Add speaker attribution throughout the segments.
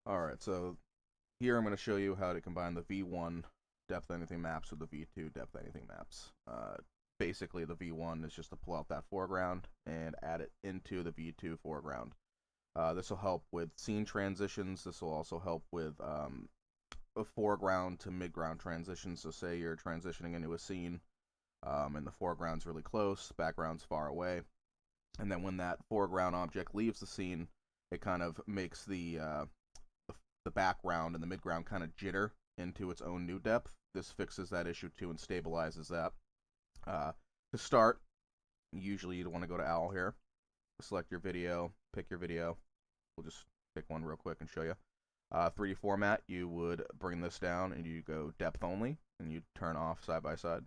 Speaker 1: Alright, so here I'm going to show you how to combine the V1 depth anything maps with the V2 depth anything maps. Basically, the V1 is just to pull out that foreground and add it into the V2 foreground. This will help with scene transitions. This will also help with a foreground to midground transitions. So say you're transitioning into a scene and the foreground's really close, background's far away, and then when that foreground object leaves the scene, it kind of makes the background and the midground kind of jitter into its own new depth. This fixes that issue too and stabilizes that. To start, usually you'd want to go to OWL here, select your video, pick your video. We'll just pick one real quick and show you. 3D format, you would bring this down and you go depth only, and you turn off side by side,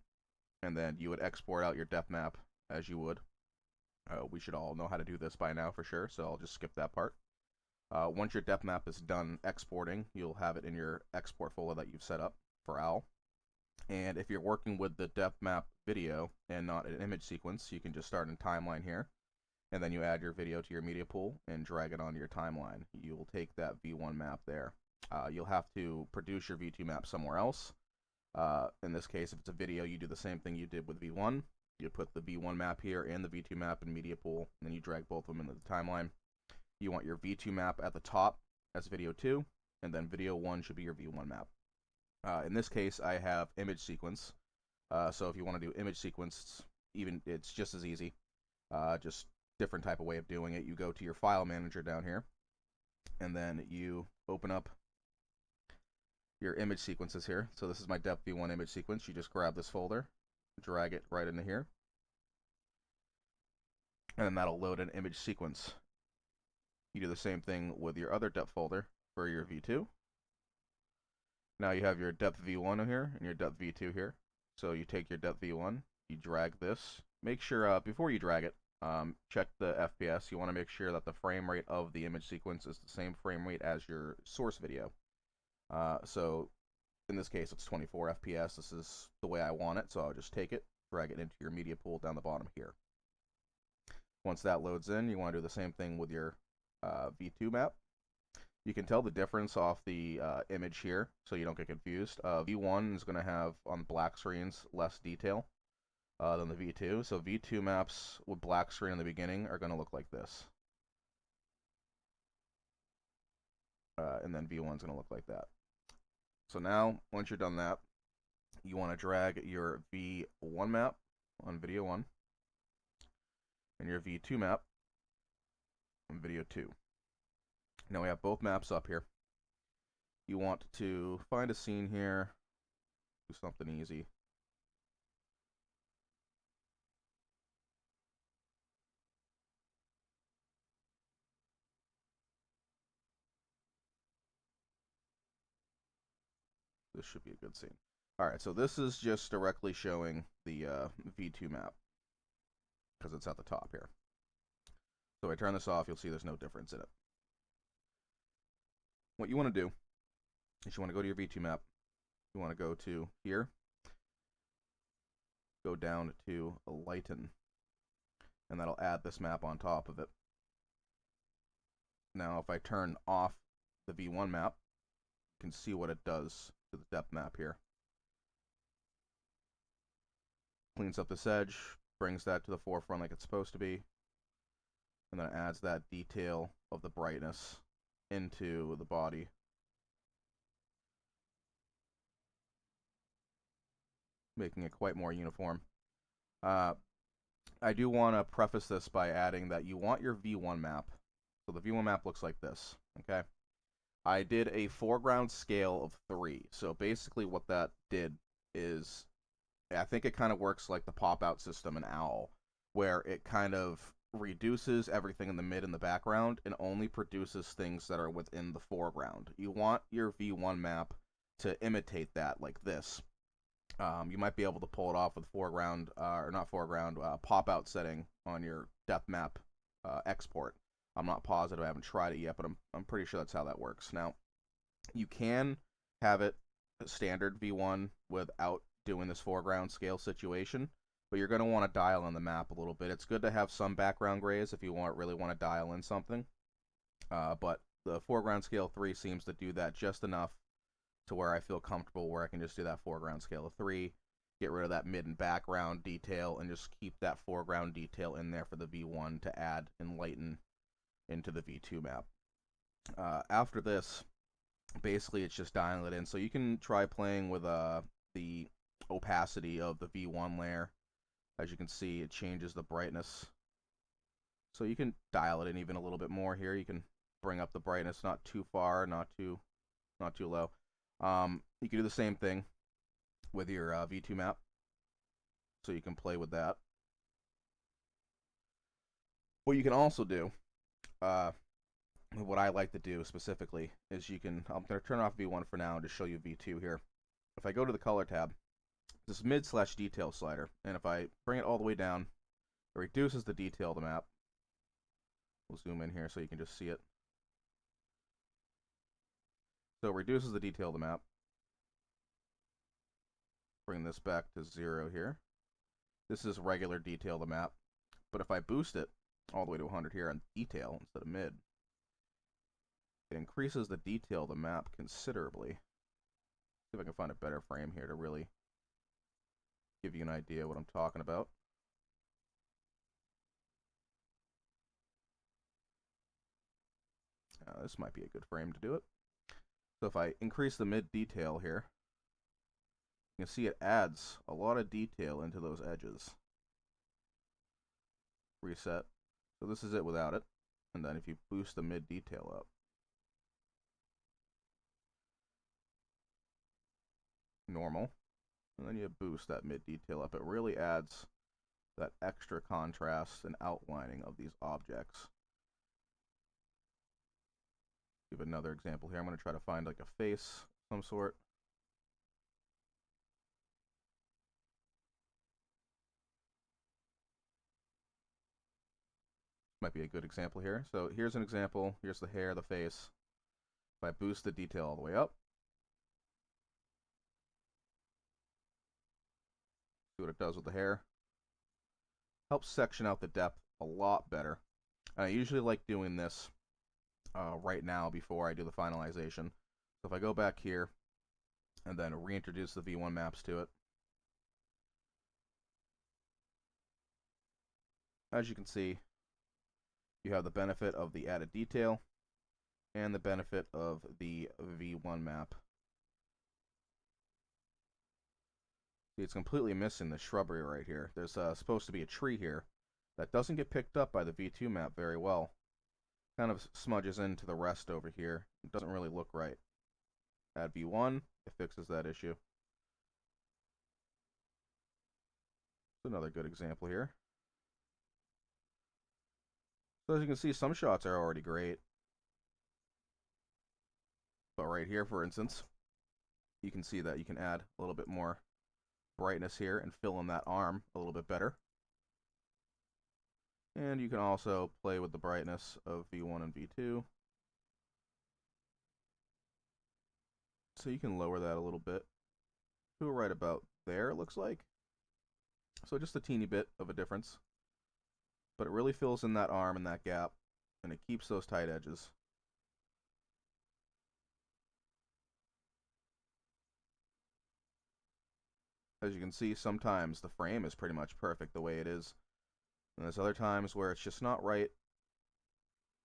Speaker 1: and then you would export out your depth map as you would. We should all know how to do this by now for sure, so I'll just skip that part. Once your depth map is done exporting, you'll have it in your export folder that you've set up for OWL. And if you're working with the depth map video and not an image sequence, you can just start in timeline here, and then you add your video to your media pool and drag it onto your timeline. You will take that V1 map there. You'll have to produce your V2 map somewhere else. In this case, if it's a video, you do the same thing you did with V1. You put the V1 map here and the V2 map in media pool, and then you drag both of them into the timeline. You want your V2 map at the top as video 2, and then video 1 should be your V1 map. In this case, I have image sequence. So if you want to do image sequence, it's just as easy. Just different type of way of doing it. You go to your file manager down here, and then you open up your image sequences here. So this is my depth V1 image sequence. You just grab this folder, drag it right into here, and then that'll load an image sequence. You do the same thing with your other depth folder for your V2. Now you have your depth V1 here and your depth V2 here. So you take your depth V1, you drag this. Make sure, before you drag it, check the FPS. You want to make sure that the frame rate of the image sequence is the same frame rate as your source video. So in this case, it's 24 FPS. This is the way I want it, so I'll just take it, drag it into your media pool down the bottom here. Once that loads in, you want to do the same thing with your V2 map. You can tell the difference off the image here, so you don't get confused. V1 is going to have, on black screens, less detail than the V2. So V2 maps with black screen in the beginning are going to look like this. And then V1 is going to look like that. So now, once you're done that, you want to drag your V1 map on video 1 and your V2 map on video 2. Now we have both maps up here. You want to find a scene here, do something easy. This should be a good scene. Alright, so this is just directly showing the V2 map, because it's at the top here. So if I turn this off, you'll see there's no difference in it. What you want to do is you want to go to your V2 map. You want to go to here, go down to lighten, and that'll add this map on top of it. Now if I turn off the V1 map, you can see what it does to the depth map here. Cleans up this edge, brings that to the forefront like it's supposed to be, and then adds that detail of the brightness into the body. Making it quite more uniform. I do want to preface this by adding that you want your V1 map. So the V1 map looks like this, okay? I did a foreground scale of 3. So basically what that did is, I think it kind of works like the pop-out system in OWL, where it kind of reduces everything in the mid and the background and only produces things that are within the foreground. You want your V1 map to imitate that like this. You might be able to pull it off with foreground, or not foreground, pop-out setting on your depth map export. I'm not positive, I haven't tried it yet, but I'm pretty sure that's how that works. Now, you can have it standard V1 without doing this foreground scale situation, but you're going to want to dial in the map a little bit. It's good to have some background grays if you really want to dial in something, but The foreground scale 3 seems to do that just enough to where I feel comfortable where I can just do that foreground scale of 3, get rid of that mid and background detail, and just keep that foreground detail in there for the V1 to add and lighten into the V2 map. After this, basically it's just dialing it in. So you can try playing with the opacity of the V1 layer. As you can see, it changes the brightness. So you can dial it in even a little bit more here. You can bring up the brightness, not too far, not too low. You can do the same thing with your V2 map. So you can play with that. What you can also do, what I like to do specifically, is you can, I'm going to turn off V1 for now and just show you V2 here. If I go to the color tab, this mid/detail slider, and if I bring it all the way down, it reduces the detail of the map. We'll zoom in here so you can just see it. So it reduces the detail of the map. Bring this back to 0 here. This is regular detail of the map. But if I boost it all the way to 100 here on detail instead of mid, it increases the detail of the map considerably. See if I can find a better frame here to really give you an idea what I'm talking about. This might be a good frame to do it. So if I increase the mid detail here, you can see it adds a lot of detail into those edges. Reset. So this is it without it. And then if you boost the mid detail up, normal, and then you boost that mid detail up, it really adds that extra contrast and outlining of these objects. Give another example here. I'm going to try to find like a face of some sort. Might be a good example here. So here's an example. Here's the hair, the face. If I boost the detail all the way up, see what it does with the hair. Helps section out the depth a lot better. And I usually like doing this right now before I do the finalization. So if I go back here and then reintroduce the V1 maps to it, as you can see, you have the benefit of the added detail and the benefit of the V1 map. See, it's completely missing the shrubbery right here. There's supposed to be a tree here that doesn't get picked up by the V2 map very well. Kind of smudges into the rest over here. It doesn't really look right. Add V1, it fixes that issue. Another good example here. So as you can see, some shots are already great. But right here, for instance, you can see that you can add a little bit more brightness here and fill in that arm a little bit better. And you can also play with the brightness of V1 and V2. So you can lower that a little bit to right about there, it looks like. So just a teeny bit of a difference. But it really fills in that arm and that gap, and it keeps those tight edges. As you can see, sometimes the frame is pretty much perfect the way it is. And there's other times where it's just not right.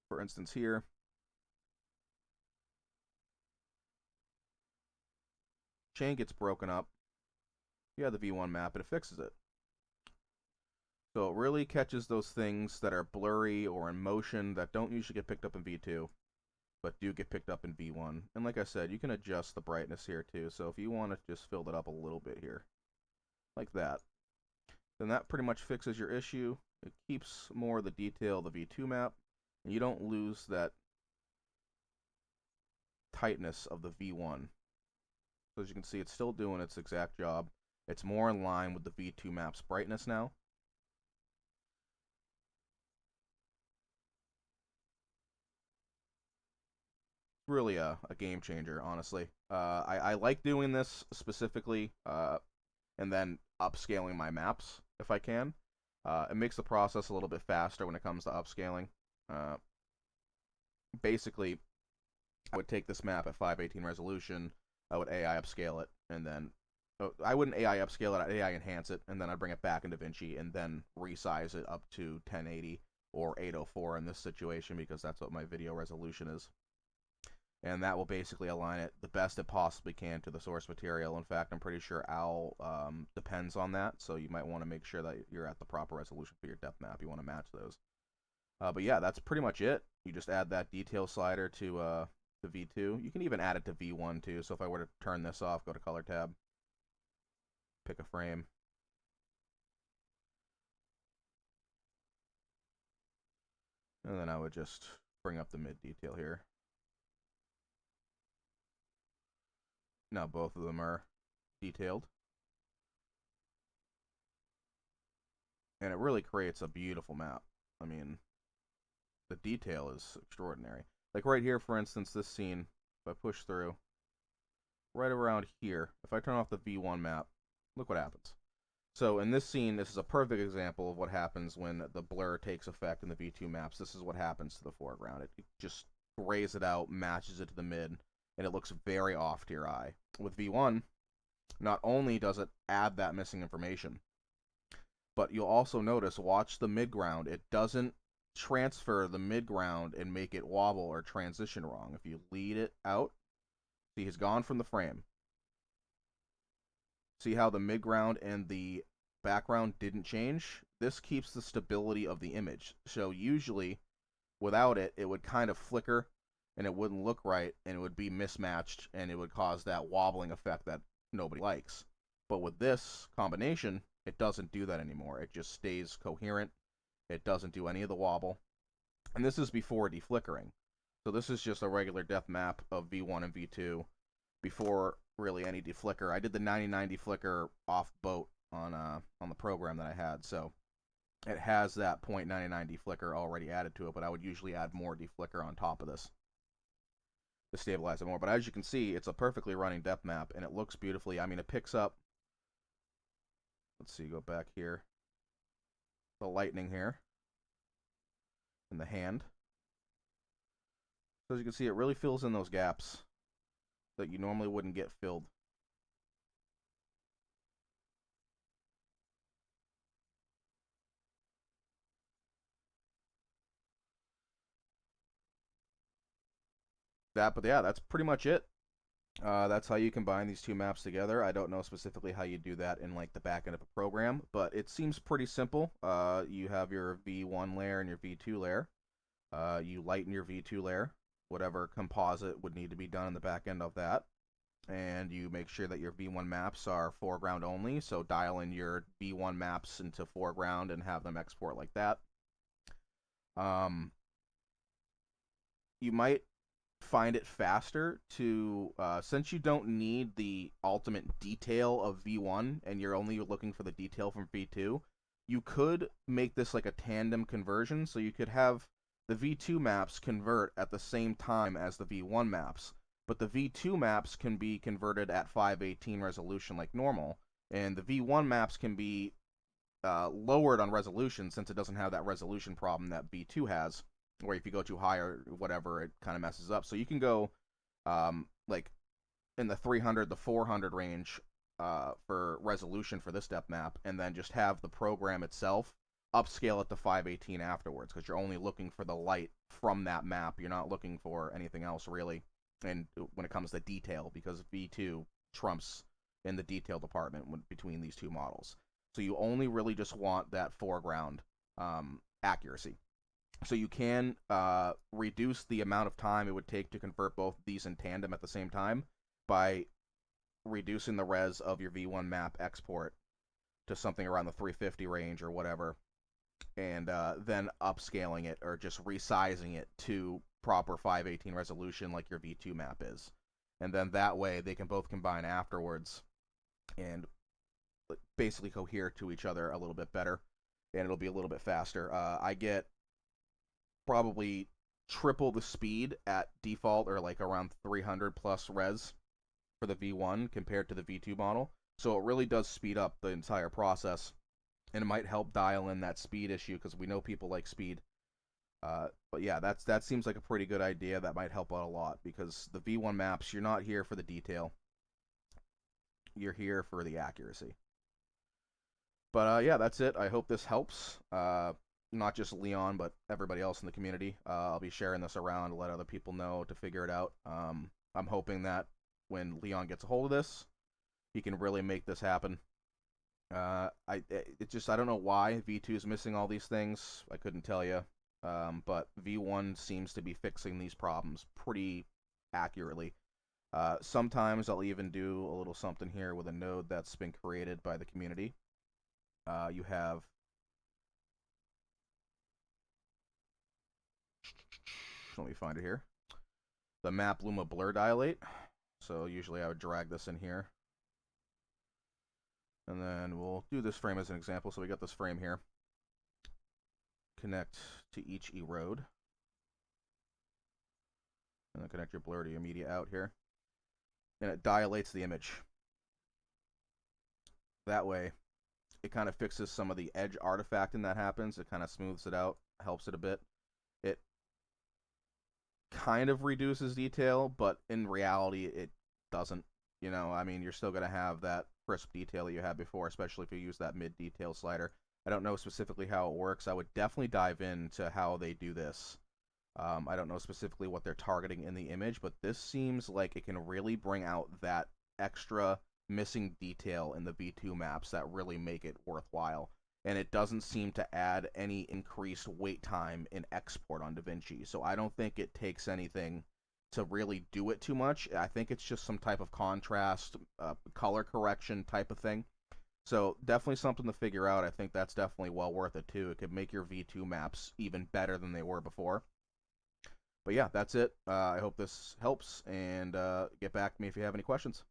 Speaker 1: For instance here, chain gets broken up. You have the V1 map and it fixes it. So it really catches those things that are blurry or in motion that don't usually get picked up in V2, but do get picked up in V1. And like I said, you can adjust the brightness here too. So if you want to just fill it up a little bit here, like that, then that pretty much fixes your issue. It keeps more of the detail of the V2 map, and you don't lose that tightness of the V1. So as you can see, it's still doing its exact job. It's more in line with the V2 map's brightness now. Really a game changer, honestly. I like doing this specifically, and then upscaling my maps if I can. It makes the process a little bit faster when it comes to upscaling. Basically, I would take this map at 518 resolution, I would AI upscale it, and then I wouldn't AI upscale it, I'd AI enhance it, and then I'd bring it back in DaVinci and then resize it up to 1080 or 804 in this situation because that's what my video resolution is. And that will basically align it the best it possibly can to the source material. In fact, I'm pretty sure OWL depends on that, so you might want to make sure that you're at the proper resolution for your depth map. You want to match those. But yeah, that's pretty much it. You just add that detail slider to the V2. You can even add it to V1 too. So if I were to turn this off, go to color tab, pick a frame. And then I would just bring up the mid detail here. Now both of them are detailed. And it really creates a beautiful map. I mean, the detail is extraordinary. Like right here, for instance, this scene, if I push through, right around here, if I turn off the V1 map, look what happens. So in this scene, this is a perfect example of what happens when the blur takes effect in the V2 maps. This is what happens to the foreground. It just grays it out, matches it to the mid, and it looks very off to your eye. With V1, not only does it add that missing information, but you'll also notice, watch the midground, it doesn't transfer the midground and make it wobble or transition wrong. If you lead it out, see, he's gone from the frame. See how the midground and the background didn't change? This keeps the stability of the image. So usually, without it, it would kind of flicker and it wouldn't look right and it would be mismatched and it would cause that wobbling effect that nobody likes. But with this combination, it doesn't do that anymore. It just stays coherent. It doesn't do any of the wobble. And this is before deflickering. So this is just a regular depth map of V1 and V2 before really any deflicker. I did the 99 deflicker off boat on the program that I had, so it has that .99 deflicker already added to it, but I would usually add more deflicker on top of this to stabilize it more. But as you can see, it's a perfectly running depth map, and it looks beautifully. I mean, it picks up, let's see, go back here, the lightning here in the hand. So as you can see, it really fills in those gaps that you normally wouldn't get filled. But yeah, that's pretty much it. That's how you combine these two maps together. I don't know specifically how you do that in like the back end of a program, but it seems pretty simple. You have your V1 layer and your V2 layer. You lighten your V2 layer, whatever composite would need to be done in the back end of that. And you make sure that your V1 maps are foreground only, so dial in your V1 maps into foreground and have them export like that. You might find it faster to, since you don't need the ultimate detail of V1 and you're only looking for the detail from V2, you could make this like a tandem conversion, so you could have the V2 maps convert at the same time as the V1 maps, but the V2 maps can be converted at 518 resolution like normal, and the V1 maps can be lowered on resolution since it doesn't have that resolution problem that V2 has, where if you go too high or whatever, it kind of messes up. So you can go like in the 300, the 400 range for resolution for this depth map, and then just have the program itself upscale it to 518 afterwards, because you're only looking for the light from that map. You're not looking for anything else really. And when it comes to detail, because V2 trumps in the detail department between these two models. So you only really just want that foreground accuracy. So you can reduce the amount of time it would take to convert both these in tandem at the same time by reducing the res of your V1 map export to something around the 350 range or whatever, and then upscaling it or just resizing it to proper 518 resolution like your V2 map is. And then that way they can both combine afterwards and basically cohere to each other a little bit better, and it'll be a little bit faster. I get probably triple the speed at default, or like around 300 plus res for the V1 compared to the V2 model. So it really does speed up the entire process, and it might help dial in that speed issue, because we know people like speed. But yeah, that seems like a pretty good idea. That might help out a lot because the V1 maps, you're not here for the detail. You're here for the accuracy. But yeah, that's it. I hope this helps. Not just Leon, but everybody else in the community. I'll be sharing this around to let other people know to figure it out. I'm hoping that when Leon gets a hold of this, he can really make this happen. I don't know why V2 is missing all these things. I couldn't tell you. But V1 seems to be fixing these problems pretty accurately. Sometimes I'll even do a little something here with a node that's been created by the community. You have let me find it here. The map Luma blur dilate. So usually I would drag this in here. And then we'll do this frame as an example. So we got this frame here. Connect to each erode. And then connect your blur to your media out here. And it dilates the image. That way, it kind of fixes some of the edge artifacting that happens. It kind of smooths it out, helps it a bit. It kind of reduces detail, but in reality, it doesn't. You know, I mean, you're still going to have that crisp detail that you had before, especially if you use that mid detail slider. I don't know specifically how it works. I would definitely dive into how they do this. I don't know specifically what they're targeting in the image, but this seems like it can really bring out that extra missing detail in the V2 maps that really make it worthwhile. And it doesn't seem to add any increased wait time in export on DaVinci. So I don't think it takes anything to really do it too much. I think it's just some type of contrast, color correction type of thing. So definitely something to figure out. I think that's definitely well worth it too. It could make your V2 maps even better than they were before. But yeah, that's it. I hope this helps, and get back to me if you have any questions.